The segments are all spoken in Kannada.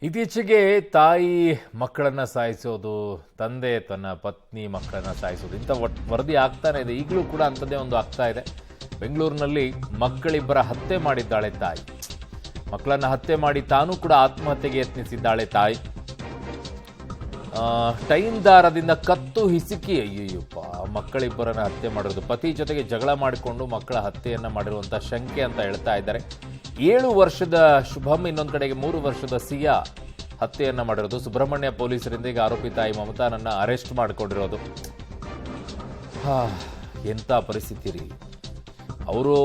ಇತ್ತೀಚೆಗೆ ತಾಯಿ ಮಕ್ಕಳನ್ನ ಸಾಯಿಸೋದು, ತಂದೆ ತನ್ನ ಪತ್ನಿ ಮಕ್ಕಳನ್ನ ಸಾಯಿಸೋದು ಇಂಥ ವರದಿ ಆಗ್ತಾನೆ ಇದೆ. ಈಗಲೂ ಕೂಡ ಅಂಥದ್ದೇ ಒಂದು ಆಗ್ತಾ ಇದೆ. ಬೆಂಗಳೂರಿನಲ್ಲಿ ಮಕ್ಕಳಿಬ್ಬರ ಹತ್ಯೆ ಮಾಡಿದ್ದಾಳೆ ತಾಯಿ. ಮಕ್ಕಳನ್ನ ಹತ್ಯೆ ಮಾಡಿ ತಾನೂ ಕೂಡ ಆತ್ಮಹತ್ಯೆಗೆ ಯತ್ನಿಸಿದ್ದಾಳೆ ತಾಯಿ. ಟೈಮ್ ದಾರದಿಂದ ಕತ್ತು ಹಿಸುಕಿ ಅಯ್ಯಯ್ಯಪ್ಪ ಮಕ್ಕಳಿಬ್ಬರನ್ನ ಹತ್ಯೆ ಮಾಡಿರೋದು. ಪತಿ ಜೊತೆಗೆ ಜಗಳ ಮಾಡಿಕೊಂಡು ಮಕ್ಕಳ ಹತ್ಯೆಯನ್ನ ಮಾಡಿರುವಂಥ ಶಂಕೆ ಅಂತ ಹೇಳ್ತಾ ಇದ್ದಾರೆ. 7 ವರ್ಷದ ಶುಭಂ, ಇನ್ನೊಂದು ಕಡೆಗೆ 3 ವರ್ಷದ ಸಿಯಾ ಹತ್ಯೆಯನ್ನ ಮಾಡಿರೋದು. ಸುಬ್ರಹ್ಮಣ್ಯ ಪೊಲೀಸರಿಂದ ಈಗ ಆರೋಪಿ ತಾಯಿ ಮಮತಾನನ್ನ ಅರೆಸ್ಟ್ ಮಾಡಿಕೊಂಡಿರೋದು. ಎಂಥ ಪರಿಸ್ಥಿತಿ ರೀ. ಅವರು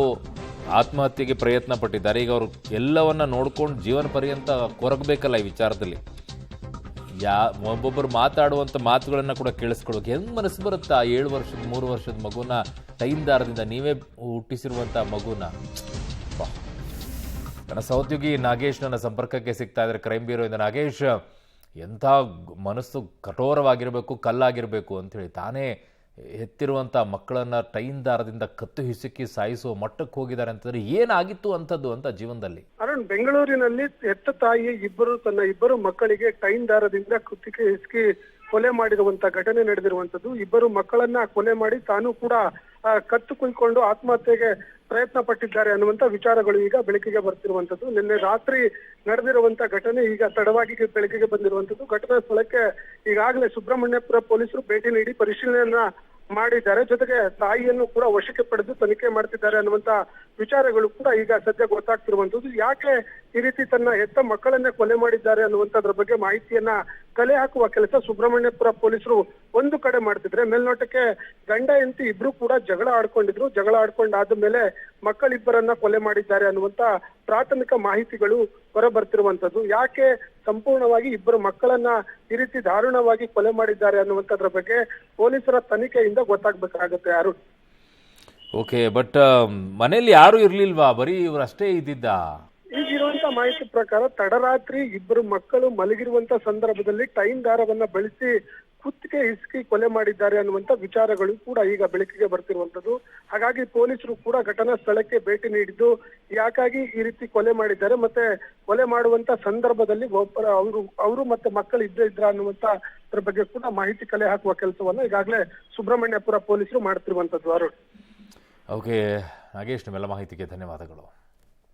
ಆತ್ಮಹತ್ಯೆಗೆ ಪ್ರಯತ್ನ ಪಟ್ಟಿದ್ದಾರೆ. ಈಗ ಅವರು ಎಲ್ಲವನ್ನ ನೋಡ್ಕೊಂಡು ಜೀವನ ಪರ್ಯಂತ ಕೊರಗಬೇಕಲ್ಲ ಈ ವಿಚಾರದಲ್ಲಿ. ಒಬ್ಬೊಬ್ಬರು ಮಾತಾಡುವಂಥ ಮಾತುಗಳನ್ನ ಕೂಡ ಕೇಳಿಸ್ಕೊಳ್ಬೇಕು. ಹೆಂಗ್ ಮನಸ್ಸು ಬರುತ್ತಾ 7 ವರ್ಷದ 3 ವರ್ಷದ ಮಗುನ ಟೈಮ್ ದಾರದಿಂದ ನೀವೇ ಹುಟ್ಟಿಸಿರುವಂಥ ಮಗುನ. ನನ್ನ ಸಹೋದ್ಯೋಗಿ ನಾಗೇಶ್ ನನ್ನ ಸಂಪರ್ಕಕ್ಕೆ ಸಿಗ್ತಾ ಇದ್ದಾರೆ, ಕ್ರೈಮ್ ಬ್ಯೂರೋಯಿಂದ. ನಾಗೇಶ್, ಎಂಥ ಮನಸ್ಸು ಕಠೋರವಾಗಿರಬೇಕು, ಕಲ್ಲಾಗಿರಬೇಕು ಅಂಥೇಳಿ ತಾನೇ ಹೆತ್ತಿರುವಂಥ ಮಕ್ಕಳನ್ನ ಟೈಮ್ ದಾರದಿಂದ ಕತ್ತು ಹಿಸುಕಿ ಸಾಯಿಸುವ ಮಟ್ಟಕ್ಕೆ ಹೋಗಿದ್ದಾರೆ ಅಂತಂದ್ರೆ ಏನಾಗಿತ್ತು ಅಂಥದ್ದು ಅಂತ ಜೀವನದಲ್ಲಿ? ಅರುಣ್, ಬೆಂಗಳೂರಿನಲ್ಲಿ ಹೆತ್ತ ತಾಯಿ ತನ್ನ ಇಬ್ಬರು ಮಕ್ಕಳಿಗೆ ಟೈಮ್ ದಾರದಿಂದ ಕುತ್ತಿಗೆ ಹಿಸುಕಿ ಕೊಲೆ ಮಾಡಿರುವಂತ ಘಟನೆ ನಡೆದಿರುವಂತದ್ದು. ಇಬ್ಬರು ಮಕ್ಕಳನ್ನ ಕೊಲೆ ಮಾಡಿ ತಾನು ಕೂಡ ಕತ್ತು ಕುಯ್ಕೊಂಡು ಆತ್ಮಹತ್ಯೆಗೆ ಪ್ರಯತ್ನ ಪಟ್ಟಿದ್ದಾರೆ ಅನ್ನುವಂತ ವಿಚಾರಗಳು ಈಗ ಬೆಳಕಿಗೆ ಬರ್ತಿರುವಂತದ್ದು. ನಿನ್ನೆ ರಾತ್ರಿ ನಡೆದಿರುವಂತ ಘಟನೆ ಈಗ ತಡವಾಗಿ ಬೆಳಕಿಗೆ ಬಂದಿರುವಂತದ್ದು. ಘಟನಾ ಸ್ಥಳಕ್ಕೆ ಈಗಾಗಲೇ ಸುಬ್ರಹ್ಮಣ್ಯಪುರ ಪೊಲೀಸರು ಭೇಟಿ ನೀಡಿ ಪರಿಶೀಲನೆಯನ್ನ ಮಾಡಿದ್ದಾರೆ. ಜೊತೆಗೆ ತಾಯಿಯನ್ನು ಕೂಡ ವಶಕ್ಕೆ ಪಡೆದು ತನಿಖೆ ಮಾಡ್ತಿದ್ದಾರೆ ಅನ್ನುವಂತ ವಿಚಾರಗಳು ಕೂಡ ಈಗ ಸದ್ಯ ಗೊತ್ತಾಗ್ತಿರುವಂತದ್ದು. ಯಾಕೆ ಈ ರೀತಿ ತನ್ನ ಹೆತ್ತ ಮಕ್ಕಳನ್ನೇ ಕೊಲೆ ಮಾಡಿದ್ದಾರೆ ಅನ್ನುವಂಥದ್ರ ಬಗ್ಗೆ ಮಾಹಿತಿಯನ್ನ ಕಲೆ ಹಾಕುವ ಕೆಲಸ ಸುಬ್ರಹ್ಮಣ್ಯಪುರ ಪೊಲೀಸರು ಒಂದು ಕಡೆ ಮಾಡ್ತಿದ್ರೆ, ಮೇಲ್ನೋಟಕ್ಕೆ ಗಂಡ ಹೆಂಡತಿ ಇಬ್ರು ಕೂಡ ಜಗಳ ಆಡ್ಕೊಂಡಿದ್ರು. ಜಗಳ ಆಡ್ಕೊಂಡಾದ ಮೇಲೆ ಮಕ್ಕಳಿಬ್ಬರನ್ನ ಕೊಲೆ ಮಾಡಿದ್ದಾರೆ ಅನ್ನುವಂತ ಪ್ರಾಥಮಿಕ ಮಾಹಿತಿಗಳು ಹೊರಬರ್ತಿರುವಂತದ್ದು. ಯಾಕೆ ಸಂಪೂರ್ಣವಾಗಿ ಇಬ್ಬರು ಮಕ್ಕಳನ್ನ ಈ ರೀತಿ ದಾರುಣವಾಗಿ ಕೊಲೆ ಮಾಡಿದ್ದಾರೆ ಅನ್ನುವಂಥದ್ರ ಬಗ್ಗೆ ಪೊಲೀಸರ ತನಿಖೆಯಿಂದ ಗೊತ್ತಾಗ್ಬೇಕಾಗತ್ತೆ. ಯಾರು ಓಕೆ, ಬಟ್ ಮನೆಯಲ್ಲಿ ಯಾರು ಇರ್ಲಿಲ್ವಾ? ಬರೀ ಇವರಷ್ಟೇ ಇದ್ದಿದ್ದ? ಈಗಿರುವಂತ ಮಾಹಿತಿ ಪ್ರಕಾರ ತಡರಾತ್ರಿ ಇಬ್ಬರು ಮಕ್ಕಳು ಮಲಗಿರುವಂತ ಸಂದರ್ಭದಲ್ಲಿ ಟೈಮ್ ದಾರವನ್ನ ಬಳಸಿ ಕುತ್ತಿಗೆ ಹಿಸುಕಿ ಕೊಲೆ ಮಾಡಿದ್ದಾರೆ ಅನ್ನುವಂತ ವಿಚಾರಗಳು ಕೂಡ ಈಗ ಬೆಳಕಿಗೆ ಬರ್ತಿರುವಂತದ್ದು. ಹಾಗಾಗಿ ಪೊಲೀಸರು ಕೂಡ ಘಟನಾ ಸ್ಥಳಕ್ಕೆ ಭೇಟಿ ನೀಡಿದ್ದು ಯಾಕಾಗಿ ಈ ರೀತಿ ಕೊಲೆ ಮಾಡಿದ್ದಾರೆ, ಮತ್ತೆ ಕೊಲೆ ಮಾಡುವಂತ ಸಂದರ್ಭದಲ್ಲಿ ಅವರು ಮತ್ತೆ ಮಕ್ಕಳು ಇದ್ರ ಅನ್ನುವಂತ ಅದ್ರ ಬಗ್ಗೆ ಕೂಡ ಮಾಹಿತಿ ಕಲೆ ಹಾಕುವ ಕೆಲಸವನ್ನ ಈಗಾಗಲೇ ಸುಬ್ರಹ್ಮಣ್ಯಪುರ ಪೊಲೀಸರು ಮಾಡ್ತಿರುವಂತದ್ದು. ಅರುಣ್, ಓಕೆ ನಾಗೇಶ್, ನಿಮ್ಮೆಲ್ಲ ಮಾಹಿತಿಗೆ ಧನ್ಯವಾದಗಳು.